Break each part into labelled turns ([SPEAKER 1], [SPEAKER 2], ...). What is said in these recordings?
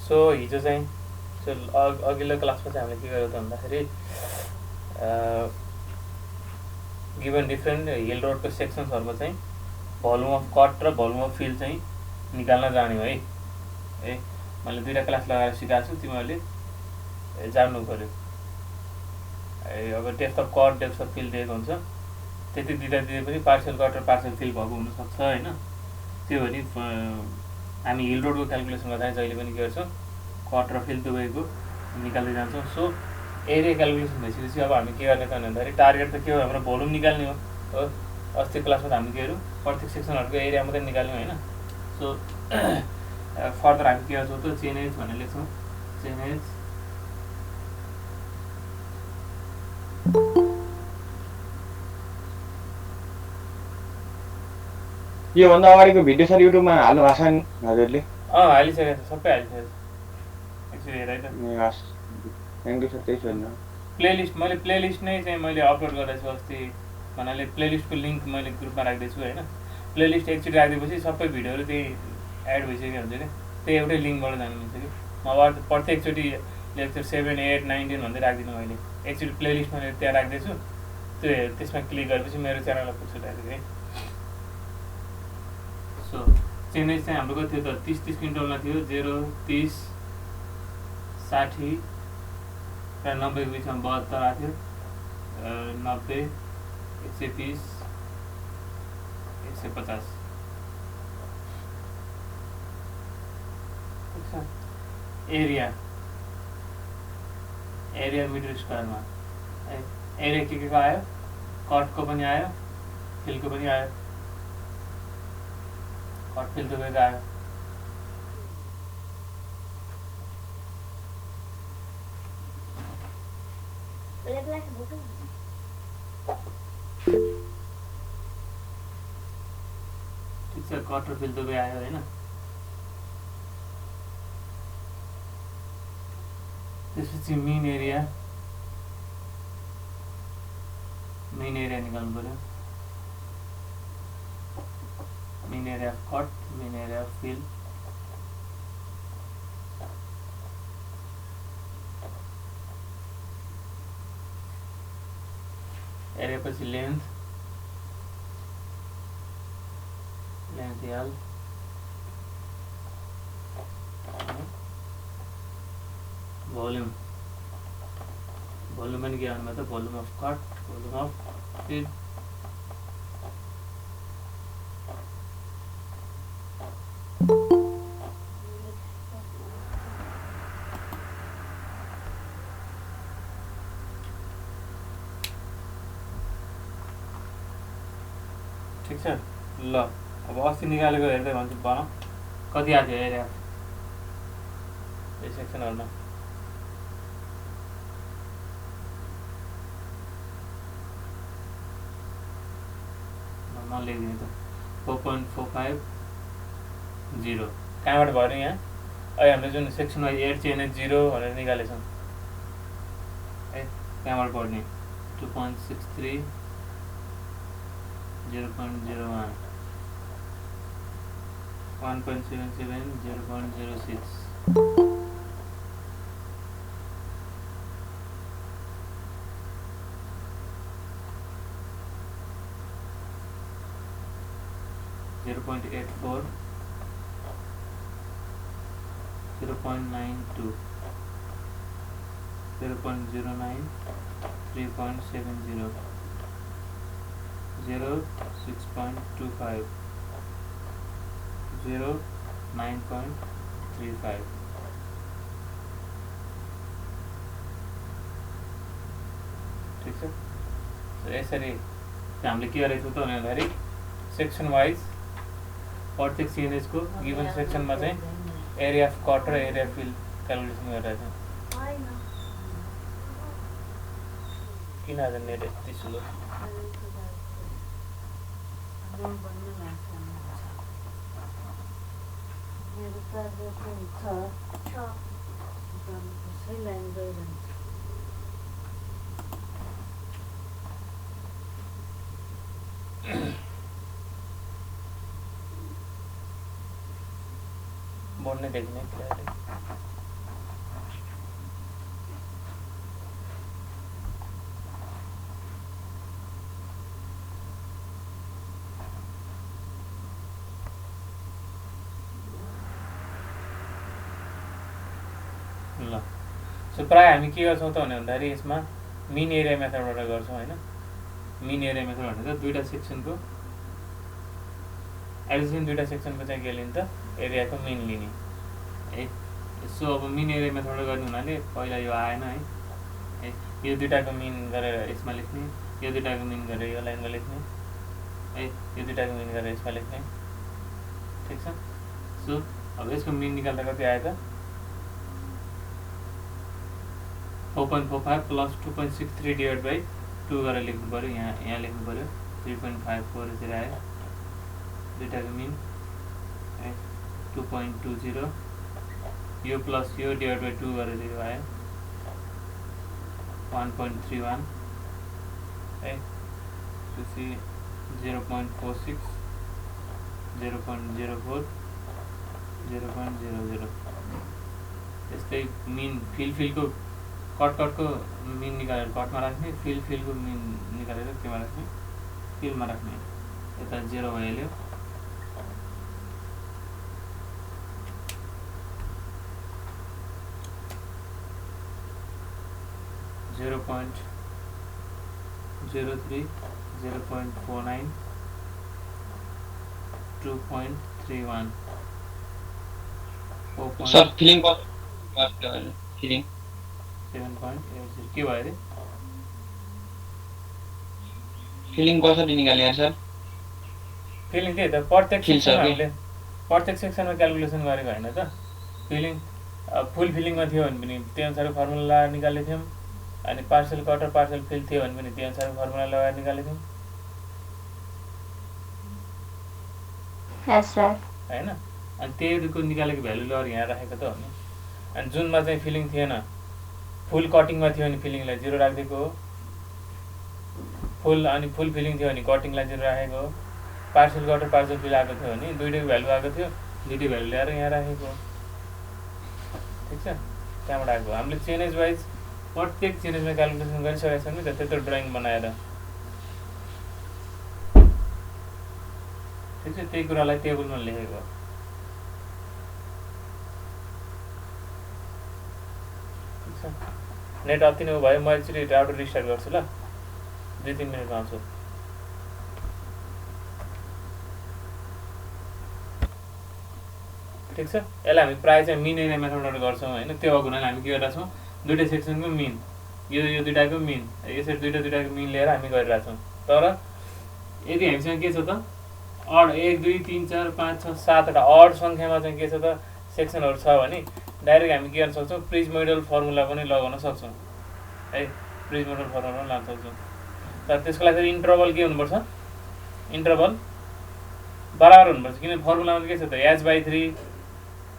[SPEAKER 1] So हिजो चाहिँ अघिल्लो क्लासमा चाहिँ हामीले के गरेको त भन्दाखेरि गिभन डिफ्रेन्ट हिल रोडको सेक्सन्सहरूमा चाहिँ भोल्युम अफ कट र भोल्युम अफ फिल चाहिँ निकाल्न जाने हो है मैले दुईवटा क्लास लगाएर सिकाएको छु, तिमीहरूले जान्नु पऱ्यो। अब depth of cut depth of fill दिएको हुन्छ, त्यति दिँदा पनि पार्सल कट र पार्सल फिल भएको हुनसक्छ होइन। त्यो भने हामी हिल रोडको क्यालकुलेसन गर्दा जहिले पनि के गर्छौँ, कट र फिल दुवैको निकाल्दै जान्छौँ। सो एरिया क्यालकुलेसन भइसकेपछि अब हामी के गर्ने त भन्दाखेरि टार्गेट त के हो, हाम्रो भोल्युम निकाल्ने हो। अस्तिको क्लासमा त हामी के गर्यौँ, प्रत्येक सेक्सनहरूको एरिया मात्रै निकाल्यौँ होइन। सो फर्दर हामी के गर्छौँ त चेन एज भनेर लेख्छौँ। चेन एज
[SPEAKER 2] योभन्दा अगाडिको भिडियो सर युट्युबमा हाल्नु भएको छ नि हजुरले?
[SPEAKER 1] हालिसकेको छ, सबै हालिसकेको छ। एकचोटि हेर है त।
[SPEAKER 2] Thank you sir. त्यही सोध्नु,
[SPEAKER 1] प्लेलिस्ट मैले प्लेलिस्ट नै चाहिँ मैले अपलोड गर्दैछु अस्ति भन्नाले प्लेलिस्टको लिङ्क मैले ग्रुपमा राख्दैछु होइन। प्लेलिस्ट एकचोटि राखिदिएपछि सबै भिडियोहरू त्यही एड भइसक्यो हुन्छ क्या, त्यही एउटै लिङ्कबाट जानुहुन्छ कि। म अब प्रत्येकचोटि लेक्चर 7, 8, 9, 10 भन्दै राख्दिनँ। मैले एकचोटि प्लेलिस्ट मैले त्यहाँ राख्दैछु, त्यो त्यसमा क्लिक गरेपछि मेरो च्यानललाई पुग्छ डाइरेक्ट है। सो चेन्ज चाहिँ हाम्रो कति थियो त, 30 क्विन्टलमा थियो, 0, 30, 60 र 90 को बिचमा 72 आएको थियो, 90, 130, 150। एरिया मिटर स्क्वायरमा एरिया के को आयो, कटको पनि आयो, फिलको पनि आयो, कट फिल दुवैको आयो। ठिक छ, कट र फिल दुवै आयो होइन। त्यसपछि मेन एरिया निकाल्नु पऱ्यो। Mean area of cut, mean area of fill, area पछि लेन्थ एल, भोल्युम पनि के भन्नु त, volume of cut, volume of fill, ठिक छ। ल अब अस्ति निकालेको हेर्दै भन्छु बनाऊ, कति आएको थियो एरिया यो सेक्सनहरूमा। लेखिदिनु त 4.450 कहाँबाट भयो यहाँ, अहिले हामीले जुन सेक्सन वाइज 8 चेन 0 भनेर निकालेछौँ है, कहाँबाट पढ्ने 2.63, 0.01, 1.77, 0.06, 0.84, 0.92, 0.09, 3.70, 6.25, 9.35। ठिक छ। यसरी हामीले के गरेको छौँ त भन्दाखेरि सेक्सन वाइज प्रत्येक सिएनएसको गिभन सेक्सनमा चाहिँ एरिया अफ कट र एरिया अफ फिल क्यालकुलेसन गरिरहेको छौँ। किन आज नेट यति स्लो? बोर्ड नै देखिने क्लियरली। ल सो प्राय हामी के गर्छौँ त भन्दाखेरि यसमा मिन एरिया मेथडबाट गर्छौँ होइन। मिन एरिया मेथड भनेको दुईवटा सेक्सनको एडिसन दुईवटा सेक्सनको चाहिँ के लिने त एरियाको मिन लिने है। सो अब मिन एरिया मेथडबाट गर्ने हुनाले पहिला यो आएन है, यो दुईवटाको मिन गरेर यसमा लेख्ने, यो दुईवटाको मिन गरेर यो लाइनमा लेख्ने है, यो दुईवटाको मिन गरेर यसमा लेख्ने, ठिक छ। सो अब यसको मिन निकाल्दा कति आयो त 4.45 प्लस 2.63 डिभाइड बाई 2 गरेर लेख्नु पऱ्यो, यहाँ लेख्नु पऱ्यो 3.54 यसरी आयो। दुईवटाको मिन है 2.20, यो प्लस यो डिभाइड बाई 2 गरेर यो आयो 1.31 है। त्यसपछि 0.46, 0.04, 0.00। त्यस्तै मिन फिलको कटको मिन निकालेर कटमा राख्ने, फिलको मिन निकालेर केमा राख्ने फिलमा राख्ने। यता 0 भइहाल्यो। Zero point 03, 0.49, 2.31, 4.
[SPEAKER 2] Sir feeling feeling
[SPEAKER 1] 7.80 के भयो अरे?
[SPEAKER 2] फिलिङ कसरी निकाल्ने सर?
[SPEAKER 1] फिलिङ त्यही त प्रत्येक
[SPEAKER 2] फिल
[SPEAKER 1] सेक्सनमा
[SPEAKER 2] सर
[SPEAKER 1] हामीले प्रत्येक सेक्सनमा क्यालकुलेसन गरेको होइन त। फिलिङ फुल फिलिङमा थियो भने पनि त्यही अनुसारको फर्मुला लगाएर निकालेको थियौँ, अनि पार्सल कटर पार्सल फिल थियो भने पनि त्यही अनुसारको फर्मुला लगाएर निकालेको थियौँ होइन। अनि त्यहीको निकालेको भ्यालु लगेर यहाँ राखेको त हो नि। अनि जुनमा चाहिँ फिलिङ थिएन, फुल कटिङमा थियो भने फिलिङलाई 0 राखिदिएको हो, फुल फिलिङ थियो भने कटिङलाई 0 राखेको हो, पार्सल कटर पार्सल फिल आएको थियो भने दुईटैको भ्यालु आएको थियो, दुईटै भ्यालु ल्याएर यहाँ राखेको हो, ठिक छ। त्यहाँबाट आएको हामीले चेनेज वाइज प्रत्येक चेनेजमा क्यालकुलेसन गरिसकेका छौँ नि त, त्यत्रो ड्रइङ बनाएर, ठिक छ। त्यही कुरालाई टेबलमा लेखेको हो। नेट अति नै भयो, म एकचोटि राउटर रिस्टार्ट गर्छु ल, 2-3 मिनटमा आउँछु। ठिक छ। यसलाई हामी प्रायः चाहिँ मिन एरिया मेथडबाट गर्छौँ होइन। त्यो भएको हुनाले हामी के गरिरहेको छौँ, दुईवटा सेक्सनको मिन, यो दुईवटाको मिन, यसरी दुईवटाको मिन लिएर हामी गरिरहेको छौँ। तर यदि हामीसँग के छ त अड 1 2 3 4 5 6 7 वटा अड सङ्ख्यामा चाहिँ के छ त सेक्सनहरू छ भने डाइरेक्ट हामी के गर्न सक्छौँ, प्रिजमोइडल फर्मुला पनि लगाउन सक्छौँ है। प्रिजमोइडल फर्मुला पनि लान सक्छौँ। तर त्यसको लागि फेरि इन्टरभल के हुनुपर्छ, इन्टरभल बराबर हुनुपर्छ। किन फर्मुलामा के छ त h/3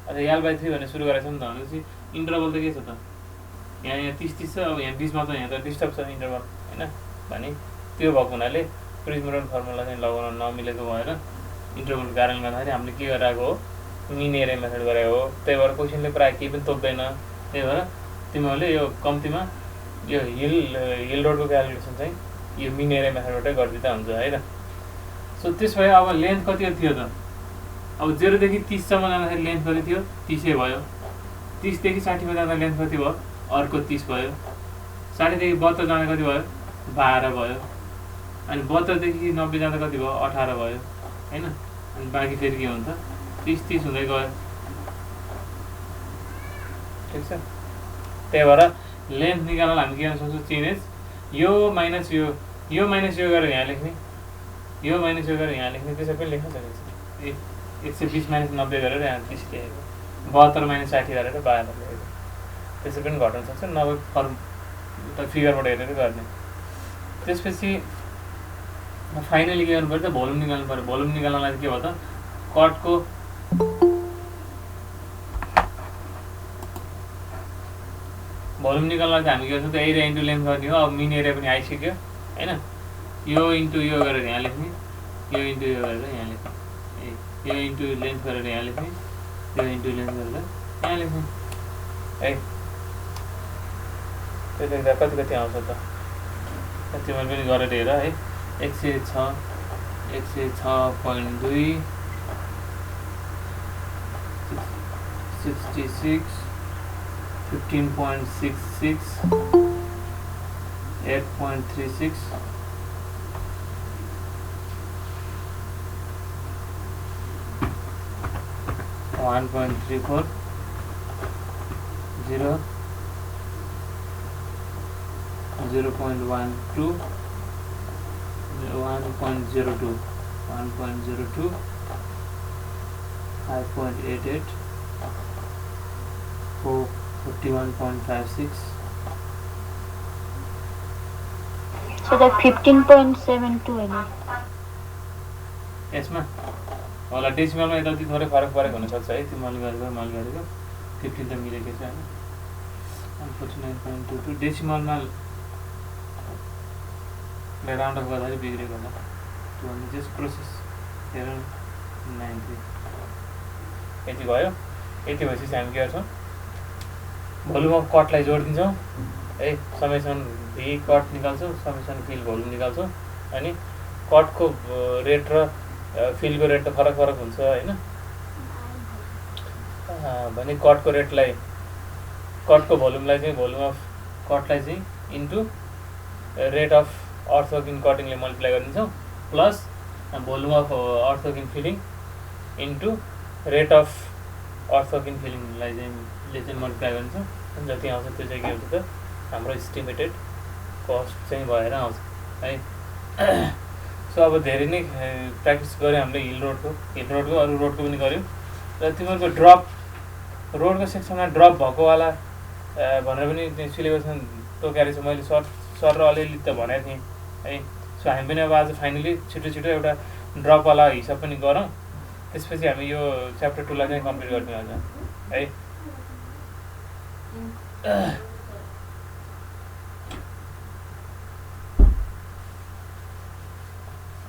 [SPEAKER 1] अथवा l/3 भनेर सुरु गरेको छ नि त। भनेपछि इन्टरभल त के छ त यहाँ 30 छ, अब यहाँ बिचमा त यहाँ त डिस्टर्ब छ इन्टरभल होइन। भने त्यो भएको हुनाले प्रिजमोइडल फर्मुला चाहिँ लगाउन नमिलेको भएर इन्टरभलको कारणले गर्दाखेरि हामीले के गरिरहेको हो, मिन एरिया मेथड गरेको हो। त्यही भएर क्वेसनले प्रायः केही पनि तोक्दैन। त्यही भएर तिमीहरूले यो कम्तीमा यो हिल रोडको क्यालकुलेसन चाहिँ यो मिन एरिया मेथडबाटै गरिदिँदा हुन्छ है त। सो त्यस भए अब लेन्थ कति थियो त, अब 0 देखि 30 सम्म जाँदाखेरि लेन्थ कति थियो, 30 भयो। 30 देखि 60 मा जाँदा लेन्थ कति भयो, अर्को 30 भयो। 60 देखि 72 जाँदा कति भयो, 12 भयो। अनि 72 देखि 90 जाँदा कति भयो, 18 भयो होइन। अनि बाँकी फेरि के हुन्छ, 30 हुँदै गयो, ठिक छ। त्यही भएर लेन्थ निकाल्न हामी के गर्न सक्छौँ, चेन्जेस यो माइनस यो गरेर यहाँ लेख्ने, यो माइनस यो गरेर यहाँ लेख्ने, त्यसै पनि लेख्न सकिन्छ। 120 माइनस 90 गरेर यहाँ 30 लेखेको, 72 माइनस 60 गरेर 12 लेखेको, त्यसै पनि घटाउन सक्छ। नभए त फिगरबाट हेरेर गर्ने। त्यसपछि फाइनली के गर्नु पऱ्यो त, भोल्युम निकाल्नु पऱ्यो। भोल्युम निकाल्नलाई के भयो त, कटको भोल्युम निकाल्नलाई चाहिँ हामी के गर्छौँ त, एरिया इन्टु लेन्थ गर्ने हो। अब मिन एरिया पनि आइसक्यो होइन। यो इन्टु यो गरेर यहाँ लेख्ने, यो इन्टु यो गरेर यहाँ लेख्ने, यो इन्टु लेन्थ गरेर यहाँ लेख्ने, त्यो इन्टु लेन्थ गरेर यहाँ लेख्नु है। त्यो लेख्दा कति कति आउँछ त तिमीले पनि गरेर हेर है। 106.2 66 15.66 8.36 1.34 0 0.12 1.02 1.02 5.88 41.56
[SPEAKER 3] So that 15.72 है नि
[SPEAKER 1] यसमा होला डेसिमलमा यताउति थोरै फरक परेको हुनसक्छ है। त्यो मैले गरेको 15 त मिलेको छ हैन। 149.22 डेसिमलमा राउन्ड अफ गर्दाखेरि बिग्रेको होला। त्यो भने जस्ट प्रोसेस हेर 93 यति भयो। यति भएपछि हामी के गर्छौँ भोल्युम अफ कटलाई जोडिदिन्छौँ है। समेसन भी कट निकाल्छौँ, समेसन फिल भोल्युम निकाल्छौँ। अनि कटको रेट र फिलको रेट त फरक फरक हुन्छ हैन। भने कटको रेटलाई कटको भोल्युमलाई चाहिँ भोल्युम अफ कटलाई चाहिँ into rate of earthwork in कटिङले मल्टिप्लाई गरिदिन्छौँ plus volume of earthwork in filling into rate of earthwork in फिलिङलाई चाहिँ मल्टिप्लाई गरिदिन्छौँ। अनि जति आउँछ त्यो चाहिँ के हुन्छ त हाम्रो एस्टिमेटेड कस्ट चाहिँ भएर आउँछ है। सो अब धेरै नै प्र्याक्टिस गऱ्यो हामीले हिल रोडको अरू रोडको पनि गऱ्यौँ। र तिमीहरूको ड्रप रोडको सेक्सनमा ड्रप भएकोवाला भनेर पनि त्यहाँ सिलेबसमा तोकेर छ। मैले सर र अलिअलि त भनेको थिएँ है। सो हामी पनि अब आज फाइनली छिटो छिटो एउटा ड्रपवाला हिसाब पनि गरौँ। त्यसपछि हामी यो च्याप्टर 2 लाई चाहिँ कम्प्लिट गर्ने हुन्छ है।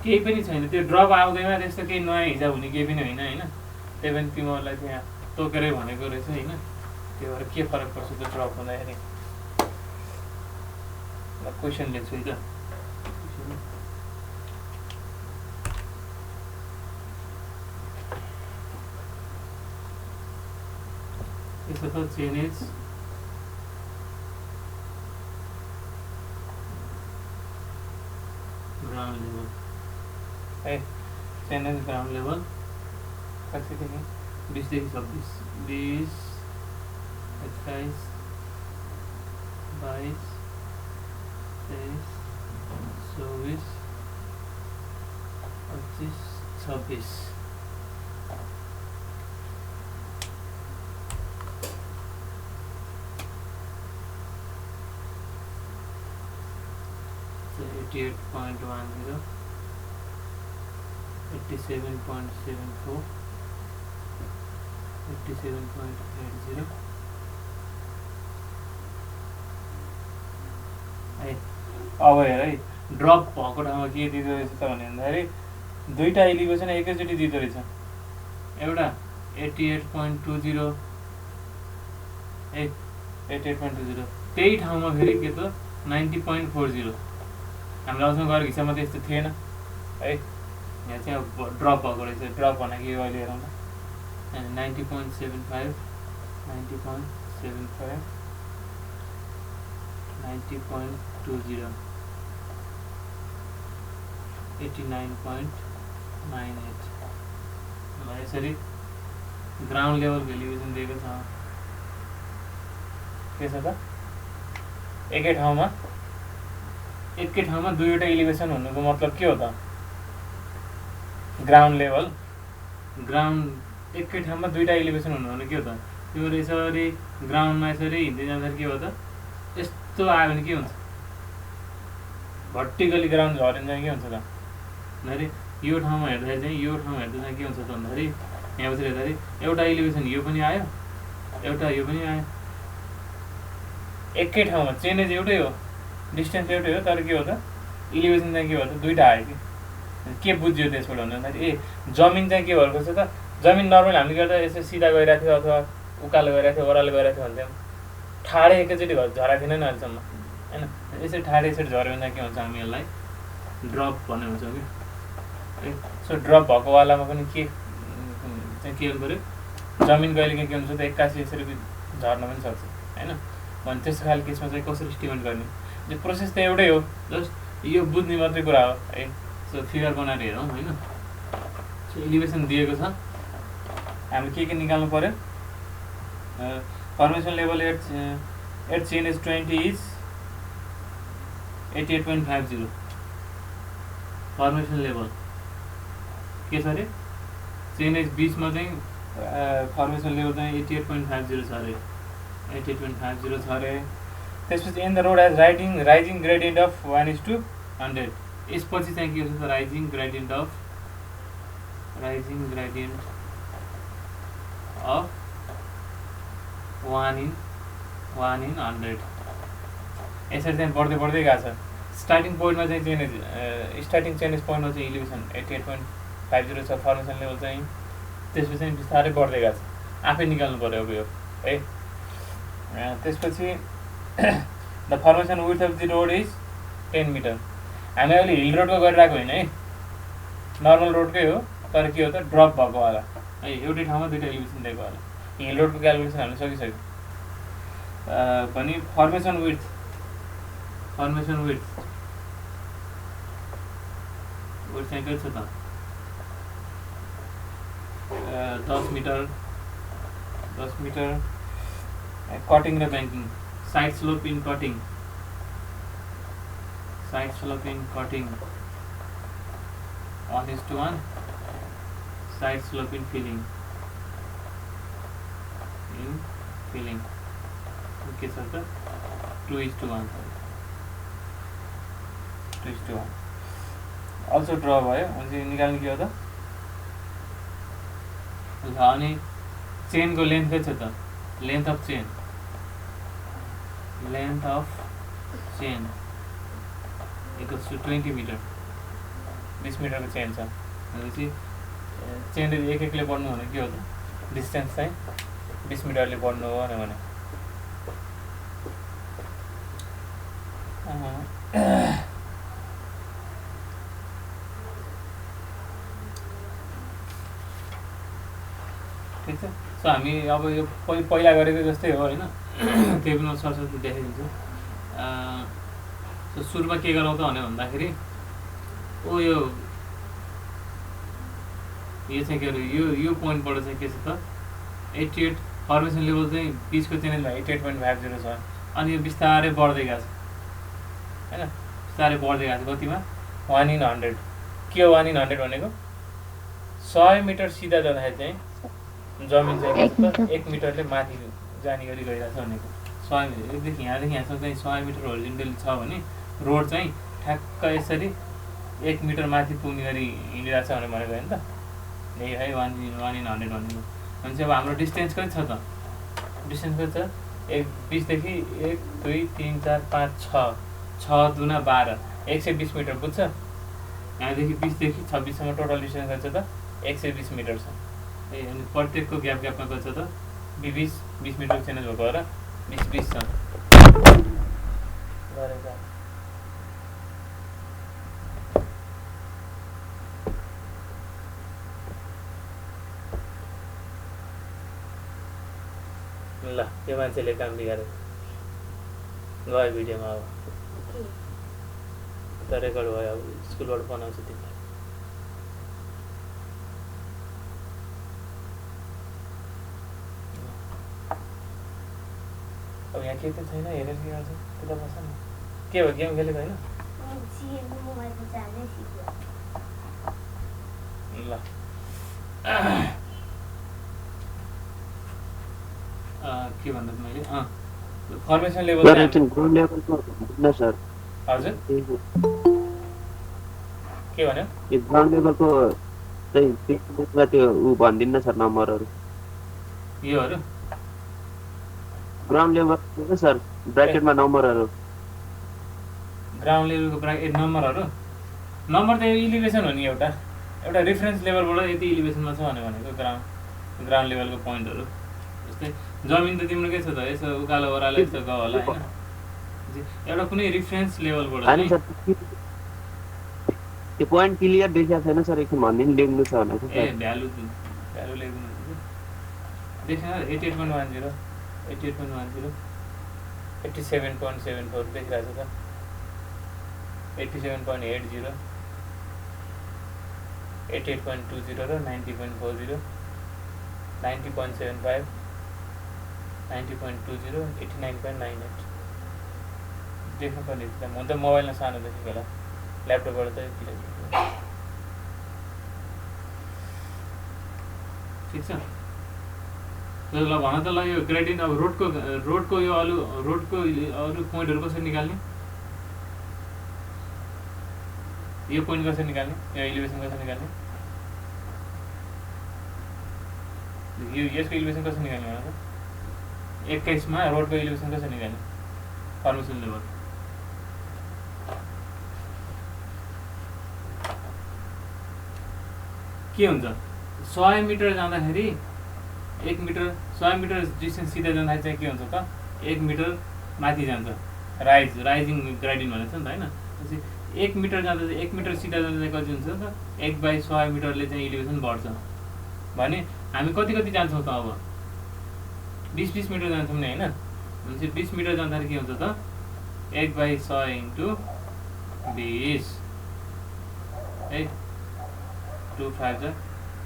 [SPEAKER 1] केही पनि छैन त्यो ड्रप आउँदैमा त्यस्तो केही नयाँ हिसाब हुने केही पनि होइन होइन। त्यही पनि तिमीहरूलाई त्यहाँ तोकेरै भनेको रहेछ होइन। त्यो भएर के फरक पर्छ त्यो ड्रप हुँदाखेरि क्वेसन लेख्छु है त। यसो त चेन्ज ग्राउन्ड लेभल है। चेन्ज ग्राउन्ड लेभल कतिदेखि 20 देखि 26 20 21 22 23 24 25 26 88.10 87.74 87.80 है। अब हेर है ड्रप भएको ठाउँमा के दिँदो रहेछ त भन्दाखेरि दुईवटा एलिभेसन एकैचोटि दिँदो रहेछ। एउटा 88.20 है 88.20 त्यही ठाउँमा फेरि के त 90.40 हाम्रो आउँछौँ गरेको हिसाबमा त यस्तो थिएन है। यहाँ चाहिँ अब ड्रप भएको रहेछ। ड्रप भनेको यो अहिले हेरौँ न 90.75 90.75 90.20 89.98 यसरी ग्राउन्ड लेभलको एलिभेसन दिएको छ। के छ त एकै ठाउँमा दुईवटा एलिभेसन हुनुको मतलब के हो त ग्राउन्ड लेभल ग्राउन्ड एकै ठाउँमा दुईवटा एलिभेसन हुनु भने के हो त त्यो यसरी ग्राउन्डमा यसरी हिँड्दै जाँदाखेरि के हो त यस्तो आयो भने के हुन्छ भर्टिकली ग्राउन्ड झऱ्यो भने के हुन्छ त भन्दाखेरि यो ठाउँमा हेर्दाखेरि चाहिँ के हुन्छ त भन्दाखेरि यहाँ बसेर हेर्दाखेरि एउटा एलिभेसन यो पनि आयो एउटा यो पनि आयो एकै ठाउँमा चेन्ज एउटै हो डिस्टेन्स एउटै हो तर के हो त इलिभेसन चाहिँ के हो त दुईवटा आयो कि के बुझ्यो त्यसबाट भन्दाखेरि ए जमिन चाहिँ के भएको छ त जमिन नर्मल हामीले गर्दा यसो सिधा गइरहेको थियो अथवा उकालो गइरहेको थियो ओह्रालो गइरहेको थियो भने चाहिँ ठाडै एकैचोटि झरेको थिएन नि अहिलेसम्म होइन। यसरी ठाडै यसरी झऱ्यो भने के भन्छ हामी यसलाई ड्रप भन्ने भन्छौँ कि है। सो ड्रप भएको वालामा पनि के चाहिँ के गर्नु पऱ्यो, जमिन कहिले के हुन्छ त एक्कासी यसरी झर्न पनि सक्छ होइन। भने त्यस्तो खालको केसमा चाहिँ कसरी इस्टिमेट गर्ने, त्यो प्रोसेस त एउटै हो, जस्ट यो बुझ्ने मात्रै कुरा हो है। सो फिगर बनाएर हेरौँ होइन। सो एलिभेसन दिएको छ, हामीले के निकाल्नु पऱ्यो, formation level at chain is 20 is 88.50। Formation level के छ अरे, चेन एज बिचमा चाहिँ फर्मेसन लेभल चाहिँ 88.50 छ अरे, 88.50 छ अरे। त्यसपछि in the road as rising gradient of 1:100। यसपछि चाहिँ के हुन्छ त राइजिङ ग्रेडियन्ट अफ 1:100। यसरी चाहिँ बढ्दै बढ्दै गएको छ। स्टार्टिङ पोइन्टमा चाहिँ चेन्ज स्टार्टिङ चेन्ज पोइन्टमा चाहिँ इलिभेसन 88.50 छ फर्मेसन लेभल चाहिँ। त्यसपछि चाहिँ बिस्तारै बढ्दै गएको छ, आफै निकाल्नु पऱ्यो अब यो है। त्यसपछि the formation width of the road is 10 metre. हामी अहिले हिल रोडको गरिरहेको होइन है, नर्मल रोडकै हो, तर के हो त ड्रप भएको वाला है। एउटै ठाउँमा दुईवटा एलिभेसन दिएको वाला। हिल रोडको क्यालकुलेसन हामीले सकिसक्यो पनि। फर्मेसन विड्थ चाहिँ के छ त 10 मिटर। कटिङ र banking, side slope in cutting 1:1, side slope in feeling के छ त 2:1। अल्सो ड्र भयो भने निकाल्ने के हो त। अनि चेनको लेन्थ के छ त, length of chain equals to 20 metre. 20 मिटरको चेन छ भनेपछि चेनले एक एकले बढ्नु भने के हो त, डिस्टेन्स चाहिँ 20 मिटरले बढ्नु हो भने ठिक छ। सो हामी अब यो पहिला गरेको जस्तै हो होइन, टेबलमा सरसर्ती देखाइदिन्छु। सो सुरुमा के गरौँ त भने भन्दाखेरि यो चाहिँ के अरे यो पोइन्टबाट चाहिँ के छ त 88 फर्मेसन लेभल चाहिँ बिचको चेनेलमा 88.50 छ। अनि यो बिस्तारै बढ्दै गएको छ होइन, बिस्तारै बढ्दै गएको छ। कतिमा 1:100। के हो 1:100 भनेको, 100 मिटर सिधा जाँदाखेरि चाहिँ जमिन चाहिँ 1 मिटरले माथि जाने गरी गइरहेको छ भनेको। 100 मिटर यहाँदेखि यहाँसम्म चाहिँ 100 मिटर होरिजेन्टली छ भने रोड चाहिँ ठ्याक्क यसरी 1 मिटर माथि पुग्ने गरी हिँडिरहेको छ भनेको होइन त। यही है 1:100 भनेको। भने चाहिँ अब हाम्रो डिस्टेन्स कति छ त, डिस्टेन्स कति छ 20 देखि 1 2 3 4 5 6 दुना 12 120 मिटर बुझ्छ। यहाँदेखि 20 देखि 26 सम्म टोटल डिस्टेन्स कति छ त 120 मिटर छ। अनि प्रत्येकको ग्यापमा कति छ त 20 मिटर चेन्ज भएको भएर 20 छ। ल यो मान्छेले काम बिगारे गयो भिडियोमा। अब त रेकर्ड भयो, अब स्कुलबाट बनाउँछु तिमीलाई। अब यहाँ के त छैन, हेरेर के गर्छ त्यता बस्छ न। के भयो, गेम खेलेको होइन? ल के भन्दा मैले फर्मेसन लेभल
[SPEAKER 2] सर
[SPEAKER 1] हजुर के भन्यो,
[SPEAKER 2] ग्राउन्ड लेभलको चाहिँ त्यो उ भन्दिन्न सर नम्बरहरू
[SPEAKER 1] योहरू
[SPEAKER 2] ग्राउन्ड लेभल सर ब्र्याकेटमा नम्बरहरू
[SPEAKER 1] ग्राउन्ड लेभलको ब्र्याकेट नम्बरहरू। नम्बर त इलिभेसन हो नि एउटा एउटा रेफरेन्स लेभलबाट यति इलिभेसनमा छ भनेको ग्राउन्ड लेभलको पोइन्टहरू। जस्तै जमिन त तिम्रो के छ त, यसो उकालो ओह्रालो यस्तो गयो होला होइन, एउटा कुनै रेफरेन्स लेभलबाट
[SPEAKER 2] अनि सर त्यो पोइन्ट क्लियर देखिया छैन सर, एकछिन भनिदिनु लेख्नु छ भनेको
[SPEAKER 1] ए
[SPEAKER 2] सर।
[SPEAKER 1] भ्यालु लेख्नु देखेन 88.10 88.10 87.74 देखिरहेको छ त, 87.80 88.20 र 90.40 90.75 90.20 89.98 देख्नु पर्ने थियो। म त मोबाइलमा सानो देखेको होला, ल्यापटपबाट त यति देखेको। ठिक छ ल भन त, ल यो ग्रेडियन्ट अब रोडको यो रोडको अरू पोइन्टहरू कसरी निकाल्ने, यो पोइन्ट कसरी निकाल्ने, यो एलिभेसन कसरी निकाल्ने, यो यसको एलिभेसन कसरी निकाल्ने भन त। 21 मा रोडको एलिभेसन कसरी निकाल्ने, फर्मेसन लेभल के हुन्छ। 100 मिटर जाँदाखेरि 1 मिटर 100 मिटर डिस्टेन्स सिधा जाँदाखेरि चाहिँ के हुन्छ त, 1 मिटर माथि जान्छ, राइजिङ ग्रेडियन्ट भनेको छ नि त होइन। त्यसपछि 1 मिटर जाँदा चाहिँ 1 मिटर सिधा जाँदा चाहिँ कति हुन्छ त, 1/100 मिटरले चाहिँ इलिभेसन बढ्छ भने हामी कति जान्छौँ त, अब 20 मिटर जान्छौँ नि होइन। भनेपछि 20 मिटर जाँदाखेरि के हुन्छ त, 1/100 × 20 है, 2 5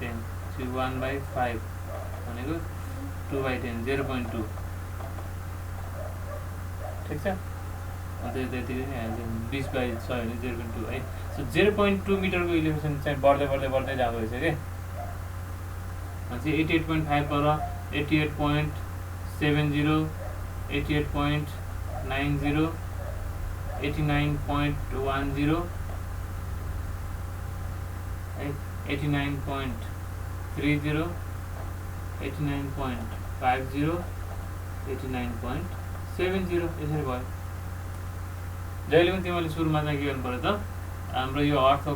[SPEAKER 1] 10 1/5 भनेको 2/10 0.2 ठिक छ। त्यति नै हाल्छ 20/100 भने 0.2 है। सो 0.2 मिटरको इलिभेसन चाहिँ बढ्दै जाँदो रहेछ कि। भनेपछि 88.5 पर 88.70 88.90 89.10 है, 89.30 89.50 89.70 यसरी भयो। जहिले पनि तिमीले सुरुमा चाहिँ के गर्नु पर्यो त, हाम्रो यो अर्थको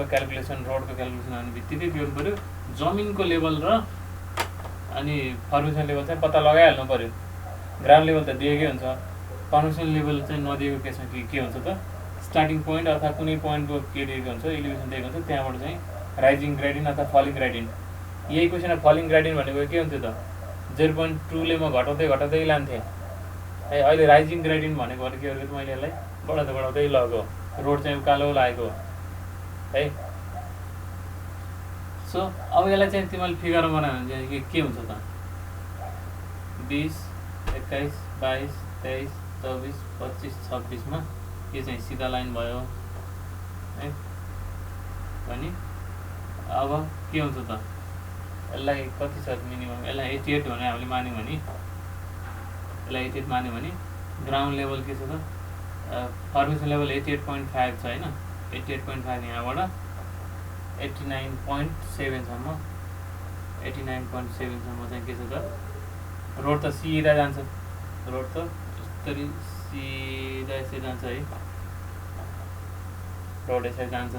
[SPEAKER 1] क्यालकुलेसन, रोडको क्यालकुलेसन आउने बित्तिकै के गर्नु पर्यो, जमिनको लेभल र अनि फर्मेसन लेभल चाहिँ पत्ता लगाइहाल्नु पर्यो। ग्राउन्ड लेभल त दिएकै हुन्छ, फर्मेसन लेभल चाहिँ नदिएको केसमा के हुन्छ त, स्टार्टिङ पोइन्ट अथवा कुनै पोइन्टको के दिएको हुन्छ, इलिभेसन दिएको हुन्छ, त्यहाँबाट चाहिँ राइजिङ ग्रेडियन्ट अथवा फलिङ ग्रेडियन्ट। यही क्वेसनमा फलिङ ग्रेडियन्ट भनेको के हुन्थ्यो त, 0.2 ले म घटाउँदै लान्थेँ है। अहिले राइजिङ ग्रेडियन्ट भनेको के गरेको मैले यसलाई बढाउँदै लगेको, रोड चाहिँ उकालो लागेको है। सो अब यसलाई चाहिँ तिमीले फिगरमा बनायो भने चाहिँ के हुन्छ त, 20 21 22 23 24 25 26 मा यो चाहिँ सिधा लाइन भयो है। अनि अब के हुन्छ त, यसलाई कति छ मिनिमम, यसलाई 88 भने हामीले मान्यौँ भने, यसलाई 88 मान्यो भने ग्राउन्ड लेभल के छ त, फर्मेसन लेभल 88.5 छ होइन। 88.5 यहाँबाट 89.7 सम्म 89.7 सम्म चाहिँ के छ त, रोड त सिधा जान्छ, रोड त यसरी सिधा यसरी जान्छ है, रोड यसरी जान्छ।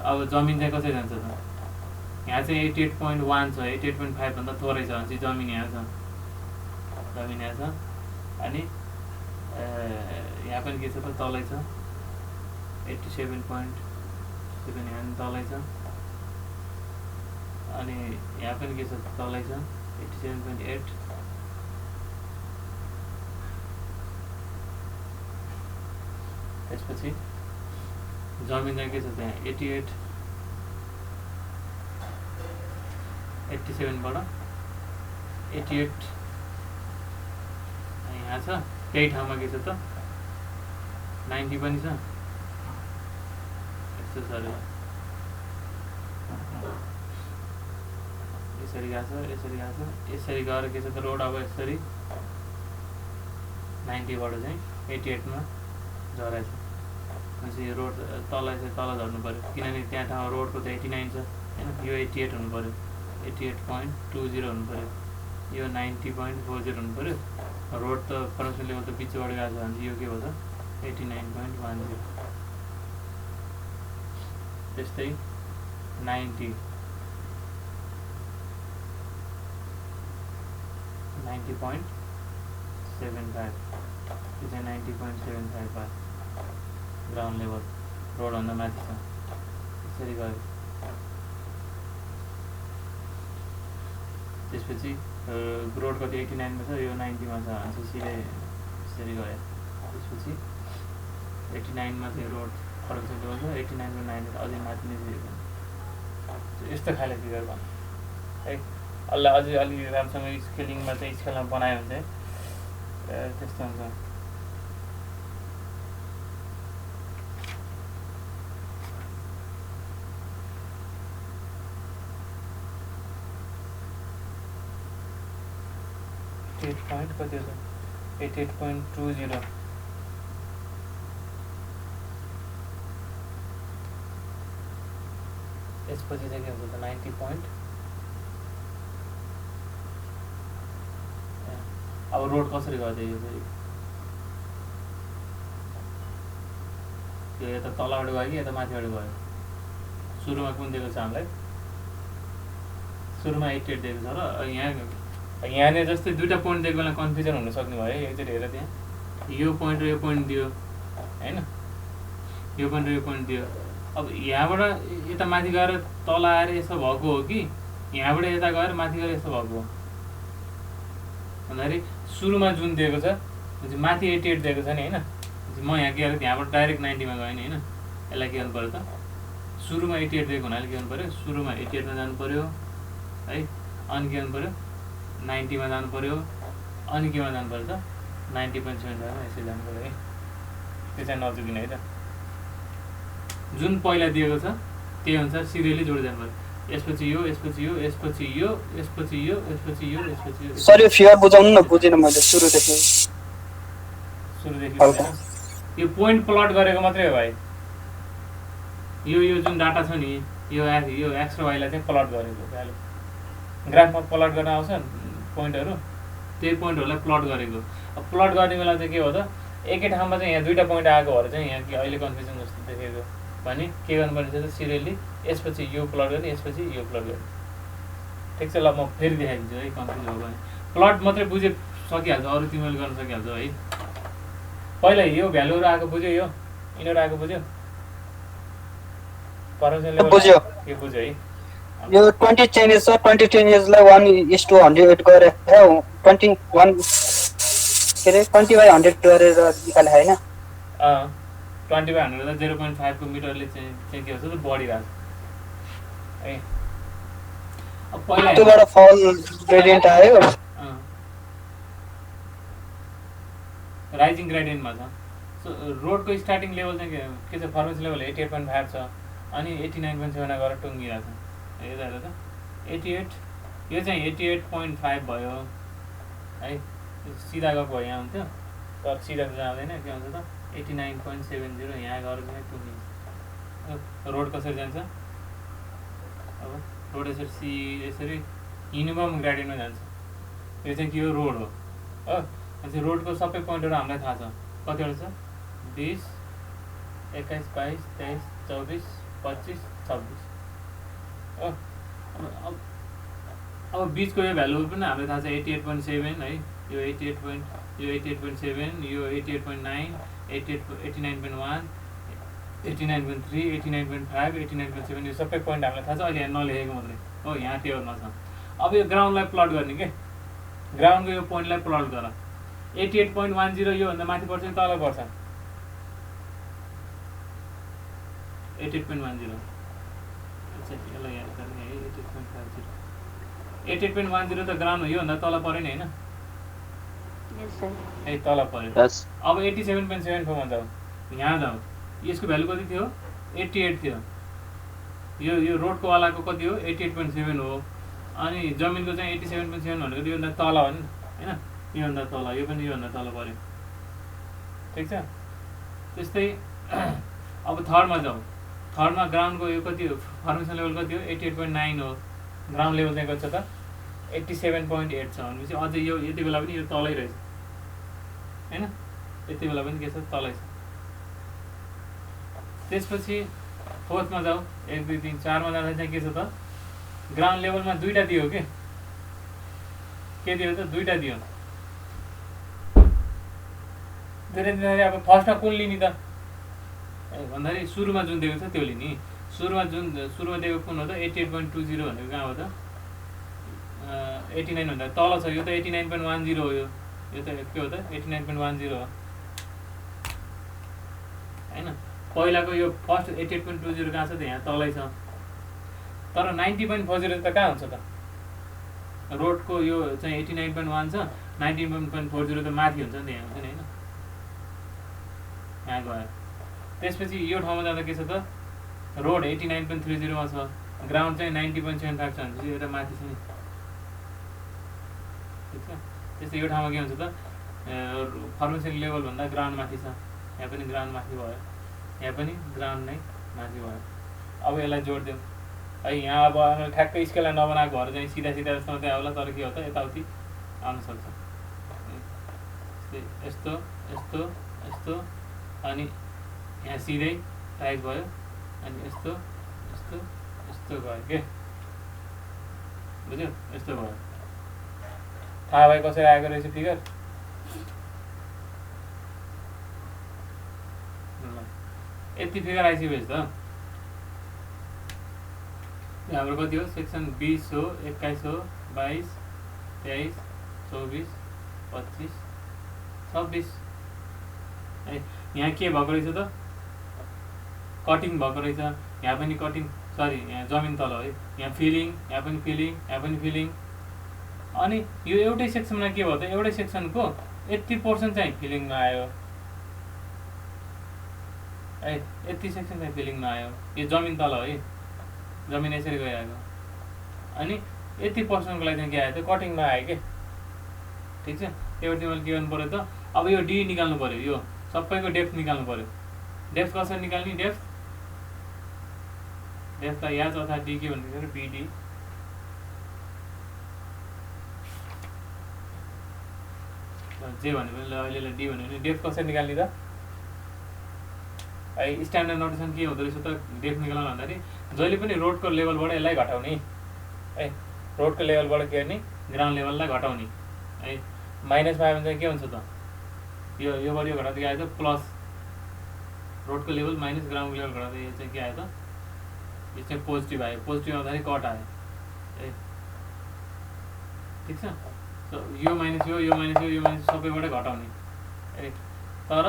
[SPEAKER 1] अब जमिन चाहिँ कसरी जान्छ त, यहाँ चाहिँ 88.1 छ, 88.5 भन्दा थोरै छ भने चाहिँ जमिन यहाँ छ, जमिन यहाँ छ। अनि यहाँ पनि के छ त, तलै छ 87.7 यहाँ पनि तलै छ। अनि यहाँ पनि के छ, तलै छ 87.8। त्यसपछि जमिन चाहिँ के छ त्यहाँ 88 87 बाट 88 यहाँ छ। त्यही ठाउँमा के छ त 90 पनि छ, यस्तो छ अरे, यसरी गएको छ, यसरी गएर के छ त, रोड अब यसरी 90 बाट चाहिँ 88 मा झरेछ। भनेपछि यो रोड तल झर्नु पर्यो, किनभने त्यहाँ ठाउँमा रोडको त 89 छ होइन, यो 88 हुनु पर्यो, 88.20 हुनु पर्यो, यो 90.40 हुनु पर्यो। रोड त फर्मेसन लेभल त बिचबाट गएको छ भने यो के भयो त 89.10 त्यस्तै 90 90.75 यो चाहिँ 90.75 भयो ग्राउन्ड लेभल रोडभन्दा माथि छ यसरी गयो त्यसपछि रोड कति 89 मा छ यो 90 मा छ अनि सिधै यसरी गयो त्यसपछि 89 मा चाहिँ रोड फरक छ 89 मा 90 अझै माथि नै दिएको यस्तो खाले फिगर भन्छ है अल्ल अझै अलि राम्रोसँग स्केलिङमा चाहिँ स्केलमा बनायो भने चाहिँ त्यस्तो हुन्छ .8 कति हो 88.20 यसपछि चाहिँ के हुन्छ त 90 point अब रोड कसरी गर्दै यो फेरि यो यता तलबाट गयो कि यता माथिबाट गयो सुरुमा कुन दिएको छ हामीलाई सुरुमा 88 दिएको छ र यहाँनिर जस्तै दुईटा पोइन्ट दिएको बेला कन्फ्युजन हुन सक्ने भयो एकचोटि हेर त्यहाँ यो पोइन्ट र यो पोइन्ट दियो हैन यो पोइन्ट र यो पोइन्ट दियो अब यहाँबाट यता माथि गएर तल आएर यसो भएको हो कि यहाँबाट यता गएर माथि गएर यसो भएको हो भन्दाखेरि सुरुमा जुन दिएको छ माथि 88 दिएको छ नि हैन म यहाँ के गरेँ त्यहाँबाट डाइरेक्ट 90 मा गएँ नि हैन यसलाई के गर्नु पर्यो त सुरुमा 88 दिएको हुनाले के गर्नु पर्यो सुरुमा 88 मा जानु पर्यो है अनि के गर्नु पर्यो 90 मा जानु पर्यो अनि केमा जानु पर्यो त 90.75 मा यसरी जानु पर्यो है त्यो चाहिँ नजुकिने है त जुन पहिला दिएको छ त्यही अनुसार सिरियली जोड्दै जानु पर्यो यसपछि यो यसपछि यो यसपछि यो यसपछि यो यसपछि यो यसपछि यो
[SPEAKER 4] सर यो फिगर बुझाउनु न बुझिन मैले सुरुदेखि
[SPEAKER 1] यो पोइन्ट प्लट गरेको मात्रै हो भाइ यो जुन डाटा छ नि यो एक्स र वाइलाई चाहिँ प्लट गरेको भ्यालु ग्राफमा प्लट गर्न आउँछ पोइन्टहरु त्यही पोइन्टहरुलाई प्लट गरेको अब प्लट गर्ने बेला चाहिँ के हो त एकै ठाउँमा चाहिँ यहाँ दुईटा पोइन्ट आएको भएर चाहिँ यहाँ के अहिले कन्फ्युजन जस्तो देखेको भने के गर्नुपर्ने छ त सिरियली यसपछि यो प्लट गर्ने यसपछि यो प्लट गर्ने ठिक छ ल म फेरि देखाइदिन्छु है कन्फ्युज हो भने प्लट मात्रै बुझे सकिहाल्छ अरु तिमीले गर्न सकिहाल्छ है पहिला यो भ्यालुहरु आएको बुझ्यो यो यिनीहरु आएको बुझ्यो परसेन्ट लेभल
[SPEAKER 4] बुझ्यो
[SPEAKER 1] यो बुझ्यो है
[SPEAKER 4] यो 20 चेन्जेस छ 20 चेन्जेसलाई 1:100 गरे 21 के रे 20/100 गरेर निकाले हैन
[SPEAKER 1] 20/100 दा 0.5 को मिटरले चाहिँ के हुन्छ त बढिरहेको है अब पहिला
[SPEAKER 4] त्योबाट फल ग्रेडियन्ट आयो
[SPEAKER 1] राइजिङ ग्रेडियन्टमा छ सो रोडको स्टार्टिङ लेभल चाहिँ के छ फर्मेसन लेभल 88.5 छ अनि 89.7 मा गएर टुङ्गिरहेको छ हेर्दा त 88 यो चाहिँ 88.5 भयो है सिधा गएको भए यहाँ हुन्थ्यो तर सिधा जाँदैन के हुन्छ त 89.70 यहाँ गएर चाहिँ टुङ्गिन्छ रोड कसरी जान्छ अब रोड यसरी युनिफर्म ग्रेडियन्टमा जान्छ यो चाहिँ के हो रोड हो अनि रोडको सबै पोइन्टहरु हामीलाई थाहा छ कतिवटा छ 20 21 22 23 24 25 26 अब बीचको यो भ्यालु पनि हामीलाई थाहा छ 88.7 है यो 88.7 यो 88.9 89.1 89.3 89.5 89.7 यो सबै पोइन्ट हामीलाई थाहा छ अहिले यहाँ नलेखेको मात्रै हो यहाँ टेबलमा छ अब यो ग्राउन्डलाई प्लट गर्ने के ग्राउन्डको यो पोइन्टलाई प्लट गर 88.10 यो भन्दा माथि पर्छ नि तल पर्छ 88.10 यसलाई याद गर्ने है 88.10 त ग्राउन्ड हो यो भन्दा तल पर्यो नि हैन ए तल पर्यो अब 87.74 मा जाऊ यहाँ जाऊ यसको भ्यालु कति थियो 88 थियो यो रोडको वालाको कति हो 88.7 हो अनि जमिनको चाहिँ 87.7 भनेको यो भन्दा तल हो नि हैन यो भन्दा तल यो पनि यो भन्दा तल पर्यो ठीक छ त्यस्तै अब थर्डमा जाऊ थर्डमा ग्राउन्डको यो कति हो फर्मेसन लेभल कति हो 88.9 हो ग्राउन्ड लेभल चाहिँ कति छ त 87.8 छ भनेपछि अझै यो यति बेला पनि यो तलै रहेछ हैन यति बेला पनि के छ तलै छ त्यसपछि फोर्थमा जाऊ 1 2 3 4 मा जाँदा चाहिँ के छ त ग्राउन्ड लेभलमा दुईटा दियो के दियो त दुईटा दियो दिँदाखेरि अब फर्स्टमा कुन लिने त भन्दाखेरि सुरुमा जुन दिएको छ त्यो लिने सुरुमा दिएको कुन हो त 88.20 भनेको कहाँ हो त 89 भन्दा तल छ यो त 89.10 हो यो त के हो त 89.10 हो हैन पहिलाको यो फर्स्ट 88.20 कहाँ छ त यहाँ तलै छ तर 90.40 त कहाँ हुन्छ त रोडको यो चाहिँ 89.1 छ 19.40 त माथि हुन्छ नि यहाँ हुन्छ नि हैन यहाँ गयो त्यसपछि यो ठाउँमा जाँदा के छ त रोड 89.30 मा छ ग्राउन्ड चाहिँ 90.75 छ भनेपछि एउटा माथि छ नि ठीक छ त्यस्तै यो ठाउँमा के हुन्छ त फर्मेसन लेभल भन्दा ग्राउन्ड माथि छ यहाँ पनि ग्राउन्ड माथि भयो यहाँ पनि ग्राउन्ड नै माथि भयो अब यसलाई जोड्दिउँ है यहाँ अब हामीले ठ्याक्कै स्केललाई नबनाएको भएर चाहिँ सिधा सिधा जस्तो मात्रै आउला तर के हो त यताउति आउन सक्छ यस्तो यस्तो यस्तो अनि यहाँ सिधै टाइप भयो अनि यस्तो यस्तो यस्तो भयो के बुझ्यो यस्तो भयो थाहा भयो कसरी आएको रहेछ फिगर यति फिगर आइसकेपछि त हाम्रो कति हो सेक्सन 20 हो 21 हो 22 23 24 25 26 है यहाँ के भएको रहेछ त कटिङ भएको रहेछ यहाँ पनि कटिङ सरी यहाँ जमिन तल है यहाँ फिलिङ यहाँ पनि फिलिङ अनि यो एउटै सेक्सनमा के भयो त एउटै सेक्सनको 80% चाहिँ फिलिङमा आयो है यति सेक्सन चाहिँ फिलिङमा आयो यो जमिन तल है जमिन यसरी गइरहेको अनि 80% को लागि चाहिँ के आयो त कटिङमा आयो के ठीक छ त्यो तिमीले के गर्नु पर्यो त अब यो डी निकाल्नु पर्यो यो सबैको डेप्थ निकाल्नु पर्यो डेप्थ कसरी निकाल्ने डेप्थलाई याद अथवा डी के भन्ने बिडी जे भन्यो भने अहिले डी भन्यो भने डेप्थ कसरी निकाल्ने त स्ट्यान्डर्ड नोटेसन के हुँदो रहेछ त डेप्थ निकाल्नु भन्दाखेरि जहिले पनि रोडको लेभलबाट यसलाई घटाउने है रोडको लेभलबाट के गर्ने ग्राउन्ड लेभललाई घटाउने है माइनसमा आयो भने चाहिँ के हुन्छ त योबाट यो घटाउँदै आयो त प्लस रोडको लेभल माइनस ग्राउन्ड लेभल घटाउँदै यो चाहिँ के आयो त यो चाहिँ पोजिटिभ आयो पोजिटिभ आउँदाखेरि कट आयो है ठिक छ यो माइनस यो माइनस सबैबाट घटाउने है तर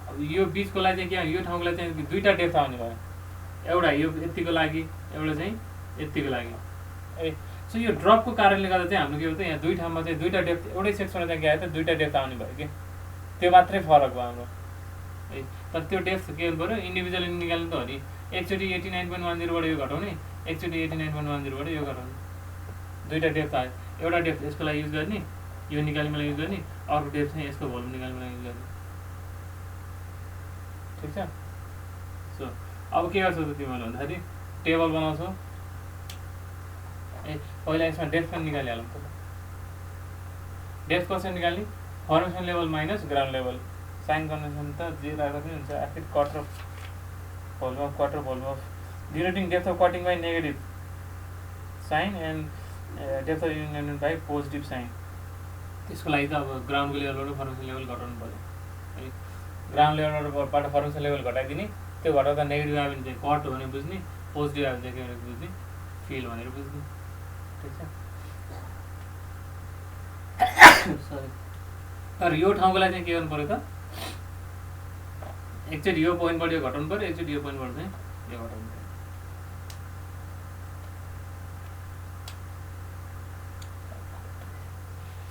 [SPEAKER 1] अब यो बिचको लागि चाहिँ के यो ठाउँको लागि चाहिँ दुईटा डेप्थ आउने भयो एउटा यो यतिको लागि एउटा चाहिँ यतिको लागि है सो यो ड्रपको कारणले गर्दा चाहिँ हाम्रो के हो त यहाँ दुई ठाउँमा चाहिँ दुईटा डेप्थ एउटै सेक्सनमा चाहिँ के आयो त दुईटा डेप्थ आउने भयो कि त्यो मात्रै फरक भयो हाम्रो है तर त्यो डेप्थ के गर्नु पऱ्यो इन्डिभिजुअली निकाल्नु त हो नि एकचोटि 89.10 बाट यो घटाउने एकचोटि 89.10 बाट यो घटाउने दुईटा डेप्थ आयो एउटा डेप्थ यसको लागि युज गर्ने यो निकाल्नुको लागि युज गर्ने अर्को डेप्थ चाहिँ यसको भोल्युम निकाल्नुको लागि युज गर्ने ठिक छ सो अब के गर्छौ त तिमीले भन्दाखेरि टेबल बनाउँछौ ए पहिला यसमा डेप्थ पनि निकालिहालौँ त डेप्थ कसरी निकाल्ने formation level minus ground level sign convention त जे राख्दा पनि हुन्छ आखिर quarter volume of denoting depth of cutting by negative sign and depth of union by positive sign त्यसको लागि त अब ग्राउन्डको लेभलबाट फर्मेसन लेभल घटाउनु पऱ्यो है ग्राउन्ड लेभलबाट फर्मेसन लेभल घटाइदिने त्यो घटाउँदा नेगेटिभ आयो भने चाहिँ कट हो भने बुझ्ने पोजिटिभ आयो भने चाहिँ के भनेर बुझ्ने फिल भनेर बुझ्ने ठिक छ सरी तर यो ठाउँको लागि चाहिँ के गर्नु पऱ्यो त एकचोटि यो पोइन्टबाट यो घटाउनु पऱ्यो एकचोटि यो पोइन्टबाट चाहिँ यो घटाउनु पऱ्यो